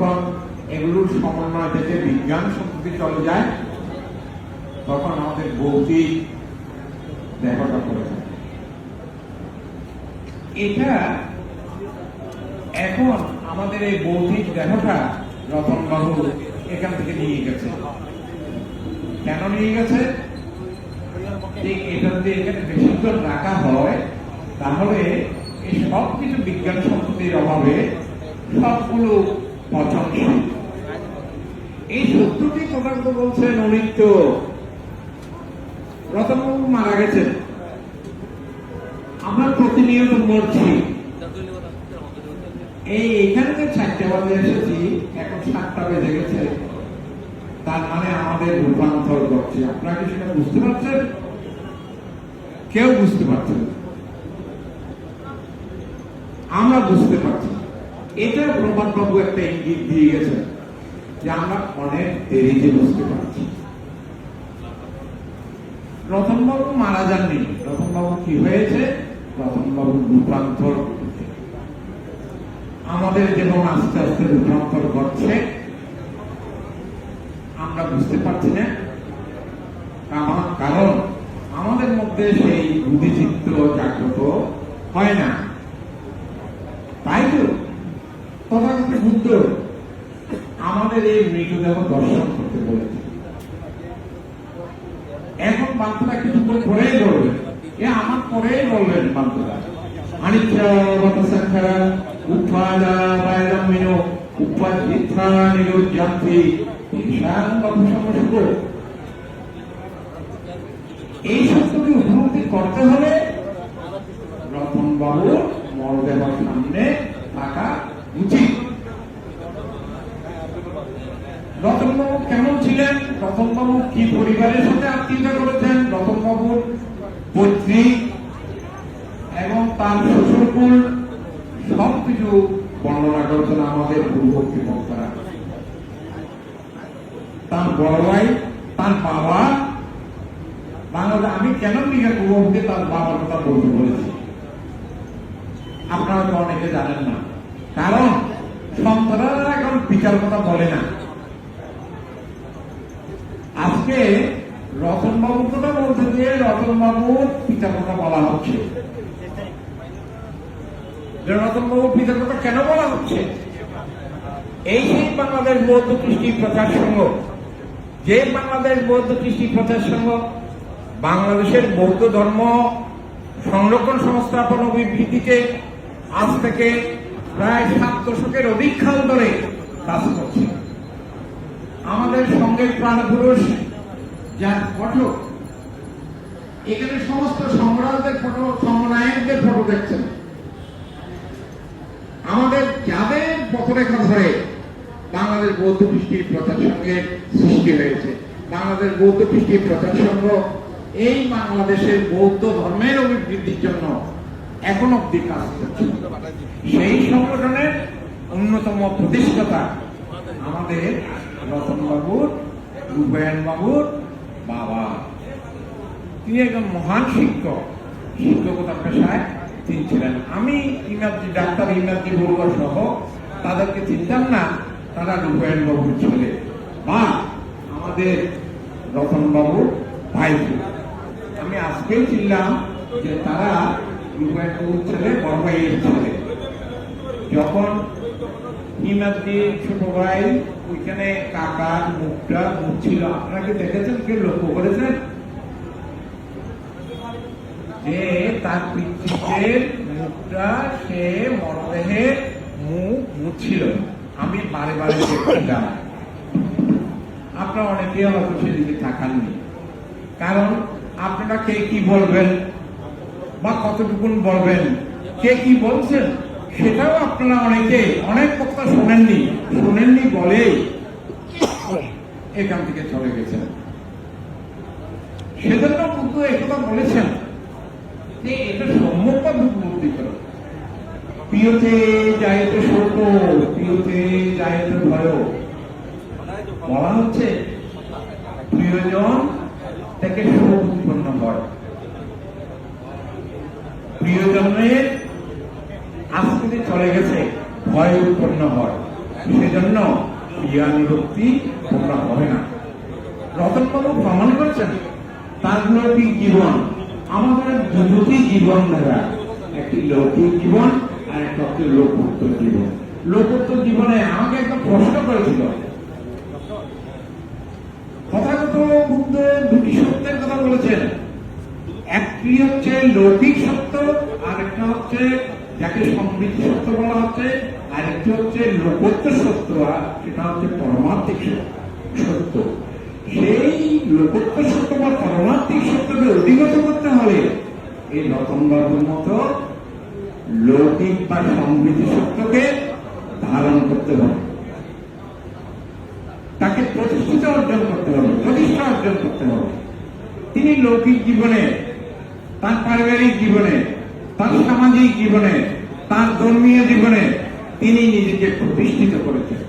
যখন এগুলোর সমন্বয় থেকে বিজ্ঞান শক্তি চলে যায়, তখন আমাদের ভৌতিক দেহটা পড়ে যায়। এটা এখন আমাদের এই ভৌতিক দেহটা রতনবাবু এখান থেকে নিয়ে গেছে। কেন নিয়ে গেছে? এটা যদি এখানে বেশিক্ষণ রাখা হয়, তাহলে এই সব কিছু বিজ্ঞান সম্পত্তির অভাবে সবগুলো পচনশীল। এই সত্যটি তথাগত বলছেন অনিত্য। রতনবাবু মারা গেছেন, আমরা প্রতিনিয়ত মরছি। এখানে যে 4টা বাজে এসেছি, এখন 7টা বেজে গেছে, তার মানে আমাদের রূপান্তর করছে। আপনারা কি সেটা বুঝতে পারছেন? কেউ বুঝতে পারছেন, আমরা বুঝতে পারছি। এটা প্রমাণবাবু একটা ইঙ্গিত দিয়ে গেছেন যে আমরা অনেক দেরিতে বুঝতে পারছি। রতনবাবু মারা যাননি। রতনবাবু কি হয়েছে? রতনবাবু রূপান্তর আমাদের যেমন আস্তে আস্তে রূপান্তর ঘটছে, আমরা বুঝতে পারছি না। কারণ আমাদের মধ্যে সেই বুদ্ধিচিত্র জাগ্রত হয় না। তাই তো তথাগত বুদ্ধ আমাদের এই মৃতদেহ দর্শন করতে বলেছে। এখন বান্তুরা কিছুক্ষণ পরেই বলবেন, আমার পরেই বলবেন বান্তুরা, আনিচ্ছা বতসংখ্যা উৎপাদা বাইরামিনো উপাধিত্রা নিরুজ্জান্তি ঈশান বতসংস্ক। এই সত্যকে উপলব্ধি করতে হলে রতনবাবুর মরদেহের সামনে থাকা উচিত। রতনবাবু কেমন ছিলেন? রতনবাবু কি পরিবারের সাথে আত্মীয়তা করেছেন? রতনবাবুর পৈতৃক এবং তার শ্বশুরকুল সবকিছু বর্ণনা করেছেন আমাদের পূর্ববর্তী বক্তারা। তার বড় ভাই, তার বাবা, বাংলাদেশ আমি কেন লিখে পূর্ববর্তী তার বাবার কথা বলতে বলেছি, আপনারা তো অনেকে জানেন না। কারণ সন্তানরা এখন পিতার কথা বলে না। আজকে রতনবাবুর কথা বলতে গিয়ে রতনবাবুর পিতার কথা বলা হচ্ছে। রতনবাবুর পিতার কথা কেন বলা হচ্ছে? এই সেই বাংলাদেশ বৌদ্ধ কৃষ্টি প্রচার সংঘ, যে বাংলাদেশ বৌদ্ধ কৃষ্টি প্রচার সংঘ বাংলাদেশের বৌদ্ধ ধর্ম সংরক্ষণ সংস্থাপন ও বিবৃতিতে আজ থেকে প্রায় 7 দশকের অধিক কাল ধরে কাজ করছে। আমাদের সঙ্গের প্রাণপুরুষ যার ফটো, এখানে সমস্ত সংগ্রামদের ফটো, সমন্বয়কদের ফটো দেখছেন। আমাদের যাদের পথরেখা ধরে বাংলাদেশ বৌদ্ধ কৃষ্টি প্রচার সংঘের সৃষ্টি হয়েছে, বাংলাদেশ বৌদ্ধ কৃষ্টি প্রচার সংঘ এই বাংলাদেশের বৌদ্ধ ধর্মের অভিবৃদ্ধির জন্য এখন অব্দি কাজ করছে। সেই সংগঠনের অন্যতম প্রতিষ্ঠাতা আমাদের রতনবাবুর, রূপায়ণ বাবুর বাবা। তিনি একজন মহান শিক্ষক, শিক্ষকতার পেশায় তিনি ছিলেন। আমি ইমার্জি ডাক্তার ইমার্জি বড়ুয়া সহ তাদেরকে চিনতাম না, তারা রূপায়ণ বাবুর ছেলে বা আমাদের রতনবাবুর ভাই। আমি আজকেও চিনলাম যে তারা রূপায়ণ বাবুর ছেলে, বড় ভাইয়ের ছেলে। যখন ইমার্জির ছোট ভাই ওইখানে কাকার মুখটা মুছছিল, আপনারা কি দেখেছেন? কেউ লক্ষ্য করেছেন যে তার পিতৃত্বের মুখটা সে মরদেহের মুখ মুছছিল? আমি বারে বারে দেখছিলাম। আপনারা অনেকেই হয়তো সেদিকে থাকাননি। কারণ আপনারা কে কি বলবেন বা কতটুকুন বলবেন, কে কি বলছেন সেটাও আপনারা অনেকে অনেক কথা শোনেননি বলে এখান থেকে চলে গেছেন। সেজন্য বুদ্ধ একথা বলেছেন যে এটা সম্যকভাবে উপলব্ধি করো। প্রিয়তে যাইতে শোক, প্রিয়তে যাইতে ভয়। বলা হচ্ছে প্রিয়জন থেকে শোক উৎপন্ন হয়, প্রিয়জনের আজকে চলে গেছে ভয় উৎপন্ন হয়। সেজন্য ক্রিয়ানুরক্তি তোমরা হবে না। রতনবাবু প্রমাণ করেছেন তার লৌকিক জীবন আমাদের দুটি জীবন ধারা, একটি লৌকিক জীবন আর একটা হচ্ছে লোকোত্তর জীবন। লোকোত্তর জীবনে আমাকে একটা প্রশ্ন করেছিল, তথাগত বুদ্ধ দুটি সত্যের কথা বলেছেন, একটি হচ্ছে লৌকিক সত্য আর একটা হচ্ছে যাকে সমৃদ্ধি সত্য বলা হচ্ছে, আর একটি হচ্ছে লোকোত্তর সত্য, আর সেটা হচ্ছে পরমার্থিক সত্য। সেই লোকোত্তর সত্য বা পরমার্থিক সত্যকে অধিগত করতে হলে এই রতনবাবুর মতো লৌকিক বা সমৃদ্ধি সত্যকে ধারণ করতে হবে, তাকে প্রতিষ্ঠিত অর্জন করতে হবে, প্রতিষ্ঠা অর্জন করতে হবে। তিনি লৌকিক জীবনে, তার পারিবারিক জীবনে, তার সামাজিক জীবনে, তার ধর্মীয় জীবনে তিনি নিজেকে প্রতিষ্ঠিত করেছেন।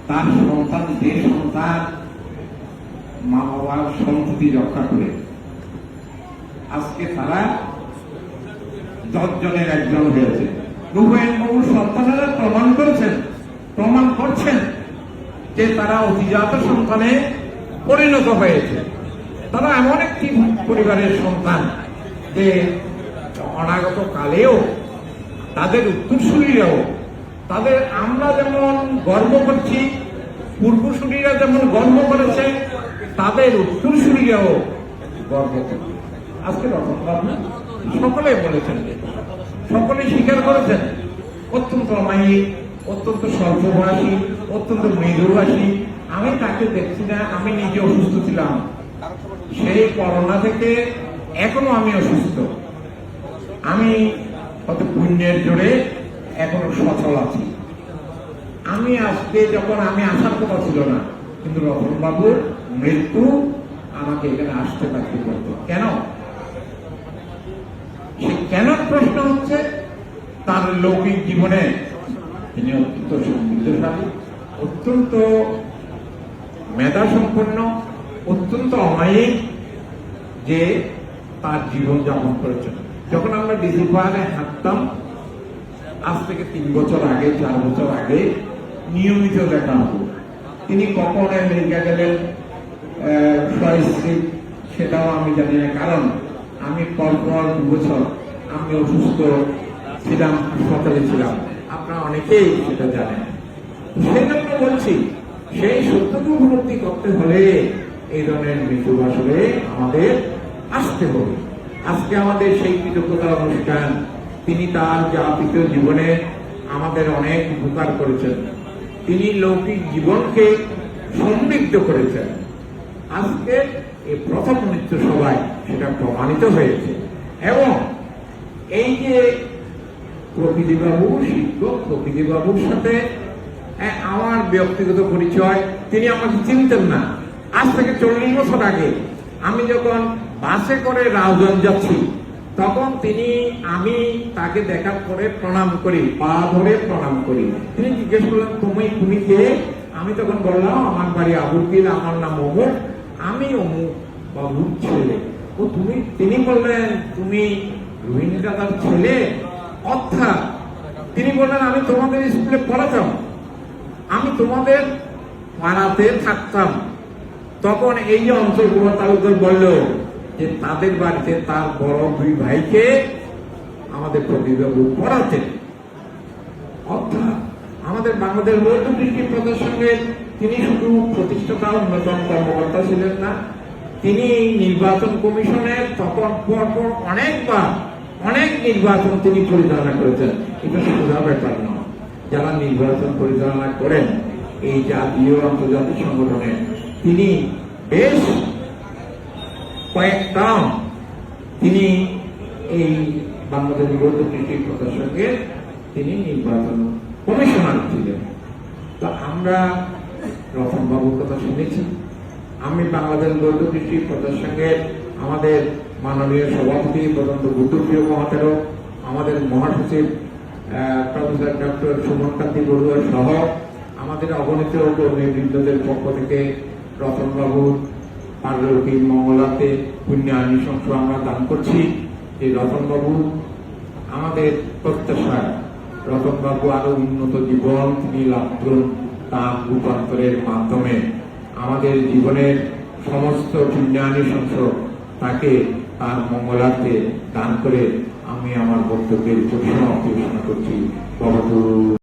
তার সন্তান, যে সন্তান মা বাবার সম্পত্তি রক্ষা করে, আজকে তারা 10 জনের একজন হয়েছে। রূপায়ণ বাবুর সন্তানেরা প্রমাণ করেছেন, প্রমাণ করছেন যে তারা অভিজাত সন্তানে পরিণত হয়েছে। তারা এমন একটি পরিবারের সন্তান যে অনাগত কালেও তাদের উত্তরসূরিরাও, তাদের আমরা যেমন গর্ব করছি, পূর্বসূরীরা যেমন গর্ব করেছে, তাদের উত্তরসূরিরাও গর্ব করবে। আজকে রতনবাবু সকলে বলেছেন, সকলে স্বীকার করেছেন, অত্যন্ত অমায়িক, অত্যন্ত স্বল্পভাষী, অত্যন্ত মৃদুভাষী। আমি তাকে দেখছি না, আমি নিজে অসুস্থ ছিলাম, সেই করোনা থেকে এখনো আমি অসুস্থ। আমি কত পুণ্যের জোরে এখনো সচল আছি। আমি আজকে যখন আমি আসার কথা ছিল না, কিন্তু রতনবাবুর মৃত্যু আমাকে এখানে আসতে বাধ্য করত। কেন? সে কেন প্রশ্ন হচ্ছে, তার লৌকিক জীবনে তিনি অত্যন্ত সমৃদ্ধশালী, অত্যন্ত মেধা সম্পন্ন, অত্যন্ত অমায়িক, যে তার জীবন যাপন করেছেন। যখন আমরা ডিসি পাহাড়ে হাঁটতাম, আজ থেকে 3 বছর আগে, 4 বছর আগে নিয়মিত দেখা হতো। তিনি কখন আমেরিকা গেলেন সস্ত্রীক সেটাও আমি জানি না, কারণ আমি পরপর 2 বছর আমি অসুস্থ ছিলাম, হাসপাতালে ছিলাম, আপনারা অনেকেই সেটা জানেন। সেই জন্য বলছি, সেই সত্যকে উপলব্ধি করতে হলে এই ধরনের মৃত্যু আসলে আমাদের আসতে হবে। আজকে আমাদের সেই কৃতজ্ঞতা অনুষ্ঠান, তিনি তার যাপিত জীবনে আমাদের অনেক উপকার করেছেন, তিনি লৌকিক জীবনকে সমৃদ্ধ করেছেন। আজকে এই প্রথম মৃত্যু সভায় সেটা প্রমাণিত হয়েছে। এবং এই যে প্রকৃতিবাবু, শিক্ষক প্রকৃতিবাবুর সাথে আমার ব্যক্তিগত পরিচয়, তিনি আমাকে চিনতেন না। আজ থেকে 40 বছর আগে আমি যখন বাসে করে রাউজান যাচ্ছি, তখন আমি তাকে দেখার পরে প্রণাম করি, পা ধরে প্রণাম করি। তিনি জিজ্ঞেস করলেন, তুমি কে? আমি তখন বললাম, আমার বাড়ি আবুরকিল, আমার নাম অমুক, আমি অমুক বাবুর ছেলে। ও তুমি? তিনি বললেন, তুমি রোহিণী দাদার ছেলে? অর্থাৎ তিনি বললেন, আমি তোমাদের স্কুলে পড়াতাম, আমি তোমাদের পাড়াতে থাকতাম। তখন এই যে অঞ্চল কুমার তালুকদার বলল যে তাদের বাড়িতে তার বড় 2 ভাইকে আমাদের প্রকৃতিবাবু পড়াতেন। অর্থাৎ আমাদের বাংলাদেশ বৌদ্ধ কৃষ্টি প্রথার সঙ্গে তিনি শুধু প্রতিষ্ঠাতা অন্যতম কর্মকর্তা ছিলেন না, তিনি নির্বাচন কমিশনের তখন পরপর অনেক নির্বাচন তিনি পরিচালনা করেছেন। এটা সোজা ব্যাপার নয়। যারা নির্বাচন পরিচালনা করেন এই জাতীয় আন্তর্জাতিক সংগঠনে, তিনি বেশ কয়েক টার্ম তিনি এই বাংলাদেশ বৌদ্ধ কৃষি প্রথার সঙ্গে তিনি নির্বাচন কমিশনার ছিলেন। তো আমরা রতনবাবুর কথা শুনেছি। আমি বাংলাদেশ বৌদ্ধ কৃষি প্রথার সঙ্গে আমাদের মাননীয় সভাপতি প্রদন্ত বুদ্ধপ্রিয় মহাতেরও, আমাদের মহাসচিব প্রফেসর ডক্টর সুমনকান্তি বড়ুয়া সহ আমাদের অগণিত কর্মীবৃন্দদের পক্ষ থেকে রতনবাবুর পার্বতী মঙ্গলাতে পুণ্যায়নী সংখ্যা আমরা দান করছি। এই রতনবাবু আমাদের প্রত্যাশা রতনবাবু আরো উন্নত জীবন তিনি লাভ করুন তার রূপান্তরের মাধ্যমে আমাদের জীবনের সমস্ত পুণ্যানিশংস তাকে তার মঙ্গলার্থে দান করে আমি আমার বক্তব্যের পরিসমাপ্তি ঘোষণা করছি। ভবতু।